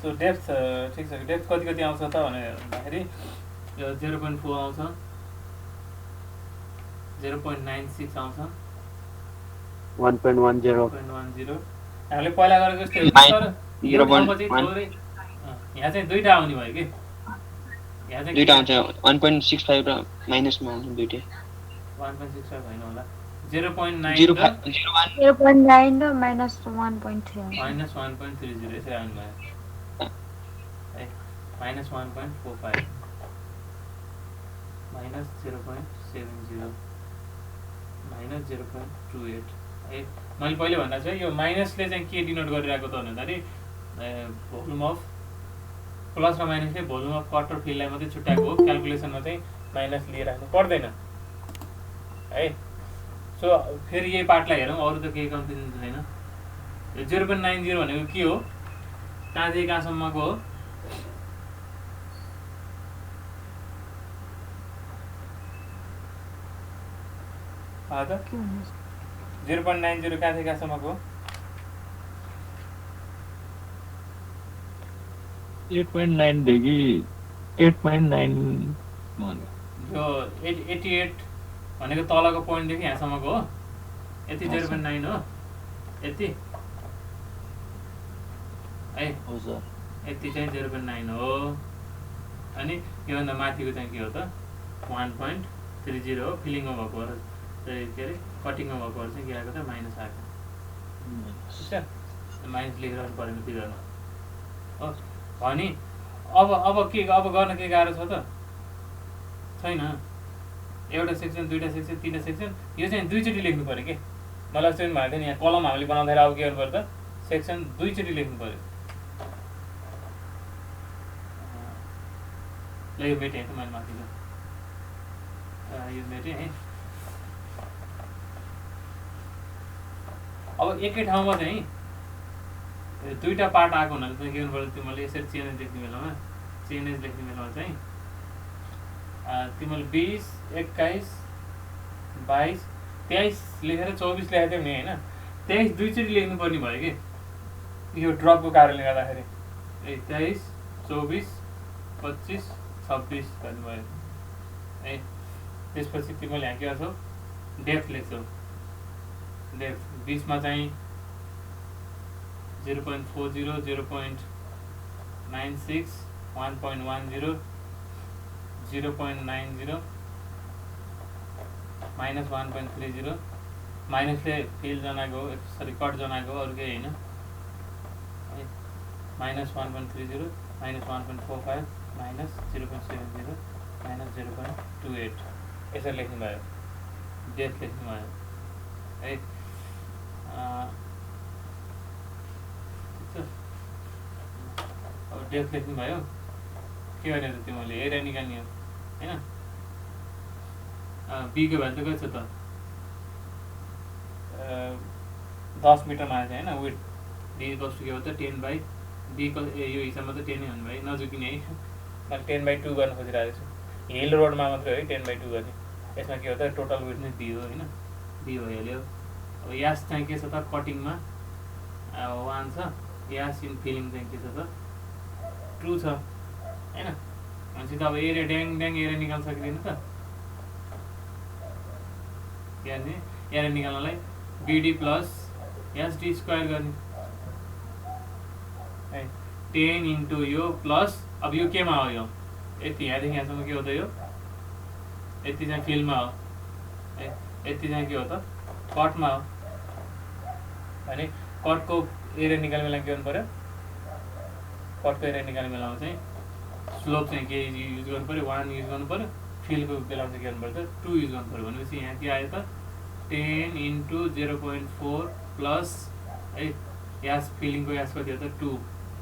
[SPEAKER 1] सो डेप्थ ठिक छ डेप्थ कति कति आउँछ त भन्दाखेरि यो 0.4 आउँछ 0.96 आउँछ
[SPEAKER 2] 1.10
[SPEAKER 1] हामीले पहिला गरेको जस्तै तर यो ठाउँमा चाहिँ थोरै यहाँ चाहिँ दुईटा आउने भयो कि यहाँ चाहिँ
[SPEAKER 2] दुईटा हुन्छ 1.65 र माइनसमा आउँछ दुईटै
[SPEAKER 1] 1.65 हैन होला 0.9
[SPEAKER 3] 0.9 र माइनस 1.3
[SPEAKER 1] माइनस 1.30 यसरी आउनु भयो है माइनस 1.45 माइनस 0.70 माइनस 0.28 है। मैले पहिले भन्दा चाहिँ यो माइनसले चाहिँ के डिनोट गरिरहेको त भन्दाखेरि भोल्युम अफ प्लस र माइनसले भोल्युम अफ कट र फिललाई मात्रै छुट्याएको हो। क्यालकुलेसनमा चाहिँ माइनस लिइराख्नु पर्दैन है। सो फेरि यही पार्टलाई हेरौँ, अरू त केही कन्फ्युजन छैन। 0.90 भनेको के हो, कहाँदेखि कहाँसम्मको हो? त 0.90 कहाँदेखि कहाँसम्मको हो?
[SPEAKER 5] 8.9 देखि 8.9
[SPEAKER 1] यो 88 भनेको तलको पोइन्टदेखि यहाँसम्मको हो। यति 0.9 हो, यति है,
[SPEAKER 5] हो सर।
[SPEAKER 1] यति चाहिँ 0.9 हो। अनि योभन्दा माथिको चाहिँ के हो त 1.30 हो। फिलिङमा भएको भएर चाहिँ के अरे कटिङमा भएको भएर चाहिँ के आएको त माइनस आएको। ठिक छ, माइनस लेखिरहनु परेन फिगरमा हो। भने अब गर्न के गाह्रो छ त छैन। एउटा सेक्सन, दुईवटा सेक्सन, तिनवटा सेक्सन, यो चाहिँ दुईचोटि लेख्नु पऱ्यो कि। मलाई अस्ति पनि भनेको थिएँ नि, यहाँ कलम हामीले बनाउँदाखेरि अब के गर्नु पऱ्यो त सेक्सन दुईचोटि लेख्नु पऱ्यो। ल यो मेटेँ त मैले माथिको, यो मेटेँ है। अब एकै ठाउँमा चाहिँ दुईवटा पार्ट आएको हुनाले चाहिँ के गर्नु पऱ्यो, तिमीले यसरी चेन्ज लेख्ने बेलामा, चेन्ज लेख्ने बेलामा चाहिँ तिमीले 20, 21, 22, 23 लेखेर 24 लेखेको थियौ नि होइन। 23 दुईचोटि लेख्नु पर्ने भयो कि यो ड्रपको कारणले गर्दाखेरि। 23, 24, 25, 26 भन्नुभयो है। त्यसपछि तिमीले यहाँ के गर्छौ, डेप्थ लेख्छौ। डेप्थ 20 मा चाहिँ 0.40, 0.96, 1.10, 0.90, माइनस 1.30। माइनसले फिल जनाएको हो, सरी कट जनाएको हो, अरू केही होइन। माइनस 1.30, माइनस 1.45, माइनस 0.70, माइनस 0.28 यसरी लेख्नु भयो, डेप्थ लेख्नु भयो है। अब डेप्थ लेख्नु भयो, के गर्ने त तिमीले एरिया निकाल्ने हो होइन। बीको भ्यालु त कति छ त 10 मिटर माने चाहिँ होइन। विथ डी कस्तो के हो त 10/, बी को यो हिसाबमा त 10 नै हुनु भयो, नजुकिने है। मैले 10/2 गर्न खोजिरहेको छु। हिल रोडमा मात्रै है 10/2 गर्ने। यसमा के हो त टोटल विथ नै बी हो होइन, बी भइहाल्यो। अब यास चाहिँ के छ त कटिङमा 1 छ, यास इन फिलिङ चाहिँ के छ त 2 छ होइन। भनेपछि त अब एरिया ड्याङ एरिया निकाल्न सकिँदैन त। एरिया निकाल्नलाई बीडी प्लस एसडी स्क्वायर गर्ने है। 10 इन्टु यो प्लस, अब यो केमा हो, यो यति यहाँदेखि यहाँसम्म के हो त, यो यति चाहिँ फिल्डमा हो है। यति चाहिँ के हो त कटमा हो। अनि कटको एरिया निकाल्ने बेला के गर्नु पऱ्यो, कटको एरिया निकाल्ने बेलामा चाहिँ स्लोप चाहिँ के युज गर्नु पऱ्यो, 1 युज गर्नु पऱ्यो। फिलको बेलामा चाहिँ के गर्नु पऱ्यो त 2 युज गर्नु पऱ्यो। भनेपछि यहाँ के आयो त 10 इन्टु 0.4 प्लस है, यास फिलिङको यास कति हो त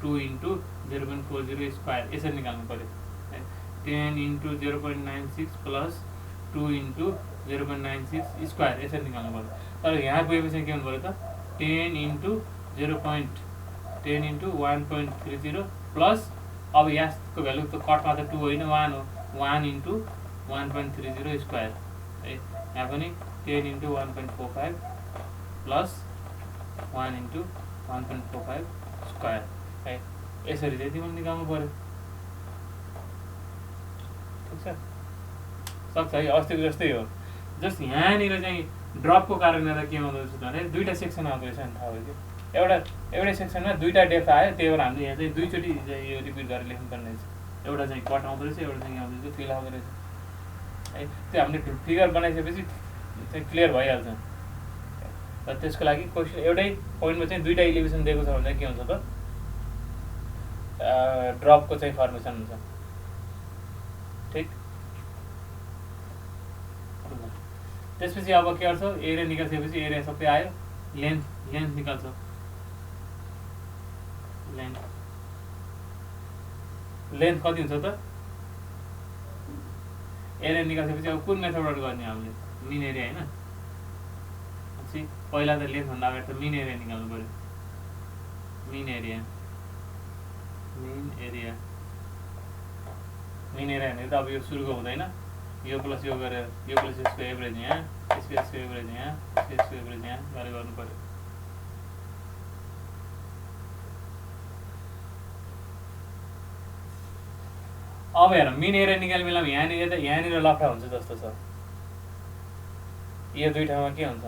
[SPEAKER 1] 2 इन्टु 0.40 स्क्वायर यसरी निकाल्नु पऱ्यो है। 10 इन्टु 0.96 प्लस 2 इन्टु 0.96 स्क्वायर यसरी निकाल्नु पऱ्यो। तर यहाँ गएपछि के गर्नु पऱ्यो त 10 इन्टु 1.30 प्लस, अब यासको भ्यालु त कटमा त 2 होइन 1 हो, 1 इन्टु 1.30 स्क्वायर है। यहाँ पनि 10 इन्टु 1.45 प्लस 1 इन्टु 1.45 स्क्वायर है। यसरी चाहिँ तिमीले निकाल्नु पऱ्यो। ठिक छ, सक्छ है। अस्तिको जस्तै हो, जस्ट यहाँनिर चाहिँ ड्रपको कारणले गर्दा के हुँदो रहेछ भने दुईवटा सेक्सन आउँदो रहेछ नि, थाहा भयो कि। एउटै सेक्सनमा दुईवटा डेप्थ आयो, त्यही भएर हामीले यहाँ चाहिँ दुईचोटि यो रिपिट गरेर लेख्नुपर्ने रहेछ। एउटा चाहिँ कट आउँदो रहेछ, एउटा चाहिँ आउँदो रहेछ, फिल आउँदो रहेछ है। त्यो हामीले फिगर बनाइसकेपछि चाहिँ क्लियर भइहाल्छ। र त्यसको लागि क्वेसन एउटै पोइन्टमा चाहिँ दुईवटा इलिभेसन दिएको छ भने के हुन्छ त ड्रपको चाहिँ फर्मेसन हुन्छ। ठिक, त्यसपछि अब के गर्छौ एरिया निकाल्सकेपछि एरिया सबै आयो लेन्थ निकाल्छौ लेन्थ कति हुन्छ त एरिया निकाल्सकेपछि अब कुन मेथडबाट गर्ने हामीले मिन एरिया होइन पहिला त लेन्थभन्दा अगाडि त मिन एरिया निकाल्नु पऱ्यो मिन एरिया भनेको त अब यो सुरुको हुँदैन यो प्लस यो गरेर यो प्लस यसको एभरेज यहाँ यसको एभरेज यहाँ यसको एभरेज यहाँ गरेर गर्नु पऱ्यो अब हेर मिन एरिया निकाल्ने बेलामा यहाँनिर लफडा हुन्छ जस्तो छ यो दुई ठाउँमा के हुन्छ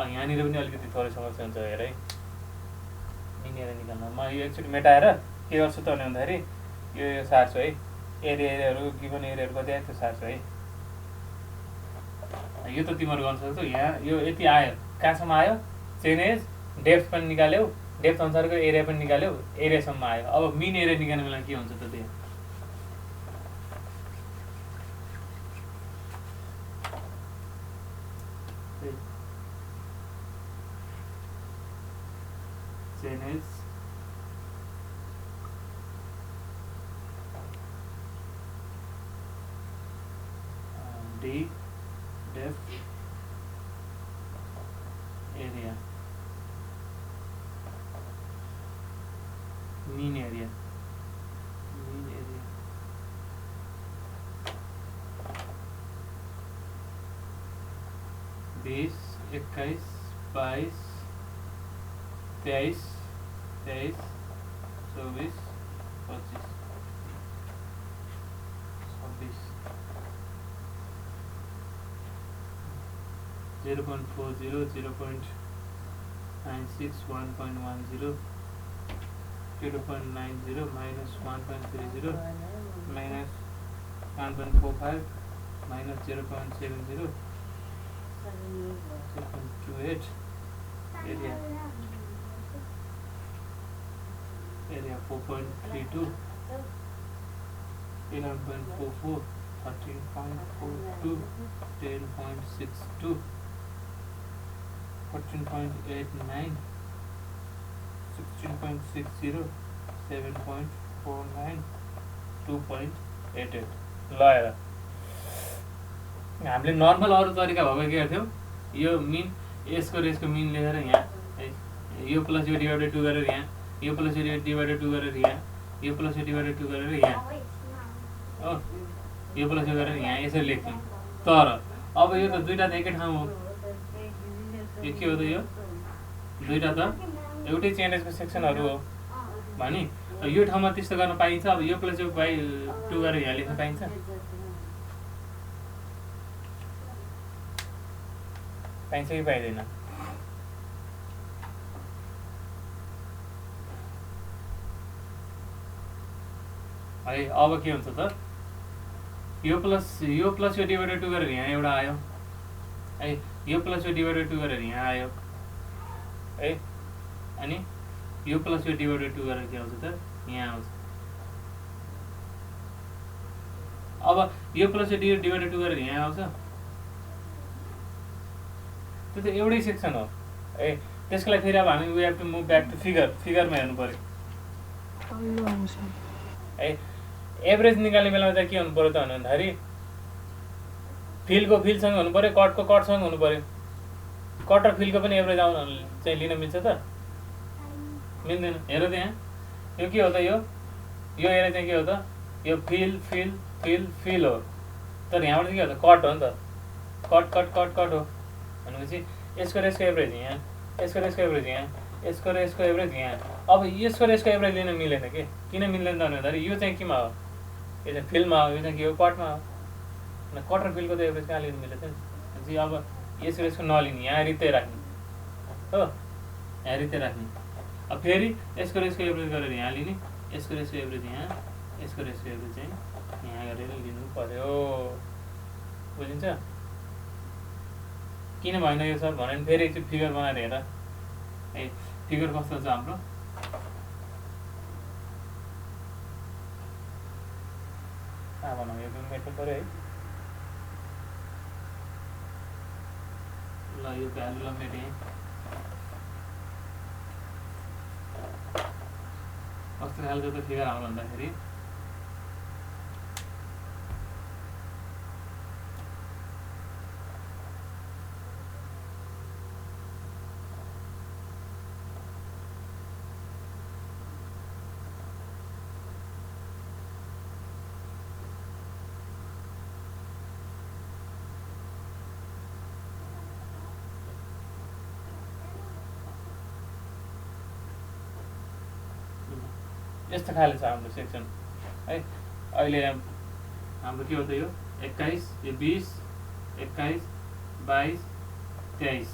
[SPEAKER 1] यहाँनिर पनि अलिकति थोरै समस्या हुन्छ हेर है मिन एरिया निकाल्न म यो एकचोटि मेटाएर के गर्छु त भन्दाखेरि यो सार्छु है एरियाहरू गिभन एरियाहरू कति आयो त्यो सार्छु है यो त तिमीहरू गर्न सक्छौ यहाँ यो यति आयो कहाँसम्म आयो चेनेज डेप्थ पनि निकाल्यौ डेप्थ अनुसारको एरिया पनि निकाल्यौ एरियासम्म आयो अब मिन एरिया निकाल्ने बेला के हुन्छ त त्यो chainage D depth area mean area 20 21 22 23 24 25 0.40 0.96 1.10 0.90 minus 1.30 minus 1.45 minus 0.70 0.28 area 4.32 11.44 13.42 10.62 14.89 16.60 7.49 2.88 ल हेर हामीले नर्मल अरू तरिका भएको के गर्थ्यौँ यो मिन यसको र यसको मिन लेखेर यहाँ यो प्लस यो डिभाइडेड 2 गरेर यहाँ यो प्लस यो डिभाइडेड 2 गरेर यहाँ यो प्लस यो डिभाइडेड 2 गरेर यहाँ हो यो प्लस यो गरेर यहाँ यसरी लेख्थ्यौँ तर अब यो त दुईटा त एकै ठाउँ हो यो के हो त यो दुईटा त एउटै चेनेजको सेक्सनहरू हो भने यो ठाउँमा त्यस्तो गर्न पाइन्छ अब यो प्लस यो बाई 2 गरेर यहाँ लेख्न पाइन्छ पाइन्छ कि पाइँदैन है अब के हुन्छ त यो प्लस यो डिभाइडेड 2 गरेर यहाँ एउटा आयो है यो प्लस यो डिभाइडेड 2 गरेर यहाँ आयो है अनि यो प्लस यो डिभाइडेड 2 गरेर के आउँछ त यहाँ आउँछ अब यो प्लस यो डिभाइडेड 2 गरेर यहाँ आउँछ त्यो त एउटै सेक्सन हो है त्यसको लागि फेरि अब हामी we have to move back to फिगरमा हेर्नु पर्यो है एभरेज निकाल्ने बेलामा चाहिँ के हुनु पर्यो त भन्दाखेरि फिलको फिलसँग हुनु पर्यो कटको कटसँग हुनु पर्यो कट र फिलको पनि एभरेज आउन चाहिँ लिन मिल्छ त मिल्दैन हेर त्यहाँ यो के हो त यो एरिया चाहिँ के हो त यो फिल फिल फिल फिल हो तर यहाँबाट चाहिँ के हो त कट हो नि त कट कट कट कट हो भनेपछि यसको र यसको एभरेज यहाँ यसको र यसको एभरेज यहाँ यसको र यसको एभरेज यहाँ अब यसको र यसको एभरेज लिन मिलेन के किन मिल्दैन त भन्दाखेरि यो चाहिँ केमा हो यो चाहिँ फिल्डमा हो यो चाहिँ के हो कटमा हो कट र फिल्डको त एभरेज कहाँ लिनु मिलेको थियो अब यसको र यसको नलिने यहाँ रित्तै राख्ने हो यहाँ रित्तै राख्ने अब फेरि यसको र यसको एभरेज गरेर यहाँ लिने यसको र यसको एभरेज यहाँ यसको र यसको एभरेज चाहिँ यहाँ गरेर लिनु पर्यो बुझिन्छ किन भएन यो सर भने फेरि एकचोटि फिगर बनाएर हेर है फिगर कस्तो छ हाम्रो बनाऊ यो मेट्नु पऱ्यो है ल यो भ्यालुलाई मेटेँ कस्तो खालको त फिगर आउनु भन्दाखेरि यस्तो खाले छ हाम्रो सेक्सन है अहिले हाम्रो के हो त यो 21 यो 20 21 22 23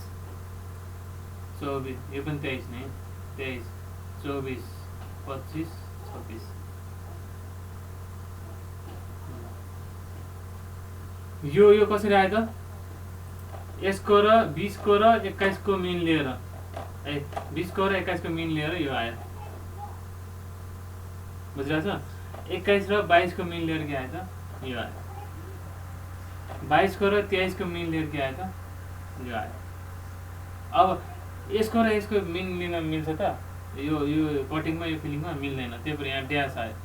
[SPEAKER 1] 24 यो पनि 23 नै 23 24 25 26 यो कसरी आयो त यसको र 20 को र 21 को मिन लिएर 20 को र 21 को मिन लिएर यो आयो बुझिरहेको छ 21 र 22 को मिन लिएर के आयो त यो आयो 22 को र 23 को मिन लिएर के आयो त यो आयो अब यसको र यसको मिन लिन मिल्छ त यो कटिङमा यो फिलिङमा मिल्दैन त्यही भएर यहाँ ड्यास आयो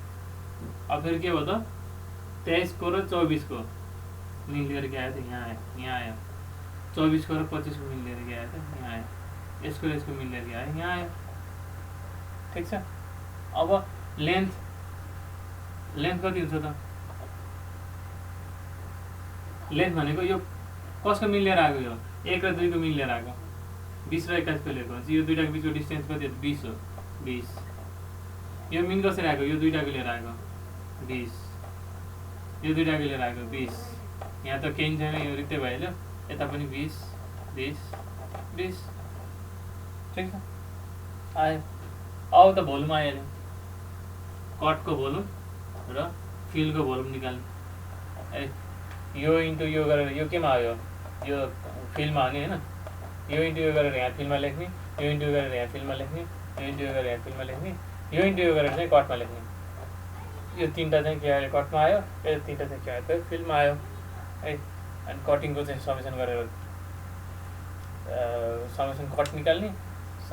[SPEAKER 1] अब फेरि के हो त 23 को र 24 को मिन लिएर के आयो त यहाँ आयो 24 को र 25 को मिन लिएर के आयो त यहाँ आयो यसको र यसको मिन लिएर के आयो यहाँ आयो ठिक छ अब लेन्थ कति हुन्छ त लेन्थ भनेको यो कसको मिन लिएर आएको यो 1 र 2 को मिन लिएर आएको 20 र 21 को लिएको यो दुईटाको बिचको डिस्टेन्स कति हो 20 हो 20 यो मिन कसरी आएको यो दुईटाको लिएर आएको 20 यो दुईटाको लिएर आएको 20 यहाँ त केही छैन यो रित्तै भइहाल्यो यता पनि 20 20 20 ठिक छ आयो अब त भोल्युम आइहाल्यो कटको भोल्युम र फिलको भोल्युम निकाल्ने यो इन्टु यो गरेर यो केमा आयो यो फिलमा हो नि हैन यो इन्टु यो गरेर यहाँ फिलमा लेख्ने यो इन्टु यो गरेर यहाँ फिलमा लेख्ने यो इन्टु यो गरेर यहाँ फिलमा लेख्ने यो इन्टु यो गरेर चाहिँ कटमा लेख्ने यो तीनटा चाहिँ के आयो कटमा आयो यो तीनटा चाहिँ के आयो त फिलमा आयो है अनि कटिङको चाहिँ समेसन गरेर समेसन कट निकाल्ने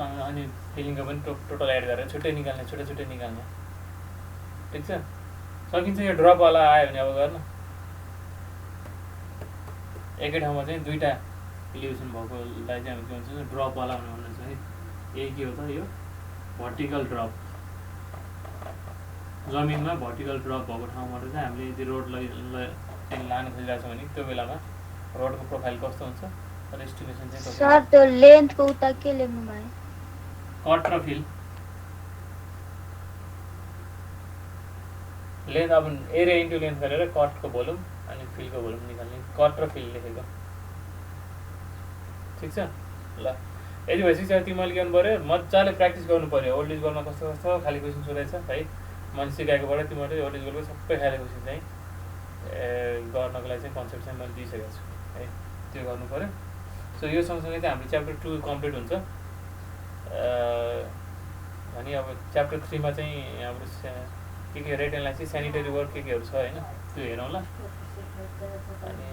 [SPEAKER 1] अनि फिलिङको पनि टोटल एड गरेर छुट्टै निकाल्ने छुट्टै निकाल्ने ठिक छ सकिन्छ यो ड्रपवाला आयो भने अब गर्न एकै ठाउँमा चाहिँ दुईटा इलिभेसन भएकोलाई चाहिँ हामी के भन्छौँ ड्रपवाला भन्नुहुन्छ है यही के हो त यो भर्टिकल ड्रप जमिनमा भर्टिकल ड्रप भएको ठाउँबाट चाहिँ हामीले यदि रोड चाहिँ लान खोजिरहेको छौँ भने त्यो बेलामा रोडको प्रोफाइल कस्तो हुन्छ र एस्टिमेसन चाहिँ कस्तो
[SPEAKER 3] सर त्यो लेन्थको उता के लेख्नु भयो
[SPEAKER 1] कट र फिल लेन्थ अब एरिया इन्टु लेन्थ गरेर कटको भोल्युम अनि फिलको भोल्युम निकाल्ने कट र फिल लेखेको ठिक छ ल यदि भइसक्यो तिमीले के गर्नु पऱ्यो मजाले प्र्याक्टिस गर्नु पऱ्यो ओल्ड इज गोल्डमा कस्तो कस्तो खाले क्वेसन सोधेछ है मैले सिकाएकोबाट तिमीहरूले ओल्ड इज गोल्डको सबै खाले क्वेसन चाहिँ गर्नको लागि चाहिँ कन्सेप्ट चाहिँ मैले दिइसकेको छु है त्यो गर्नु पऱ्यो सो यो सँगसँगै चाहिँ हाम्रो च्याप्टर 2 कम्प्लिट हुन्छ अनि अब च्याप्टर 3 मा चाहिँ हाम्रो के रेट एनालाइसिस सेनिटरी वर्क केहरू छ हैन त्यो हेरौँ ल अनि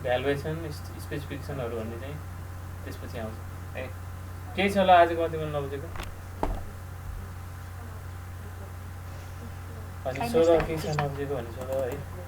[SPEAKER 1] भ्यालुएसन स्पेसिफिकेसनहरू भन्ने चाहिँ त्यसपछि आउँछ है केही छ ल आजको तिमीले नबुझेको अनि सोध केही छ नबुझेको भने सोध है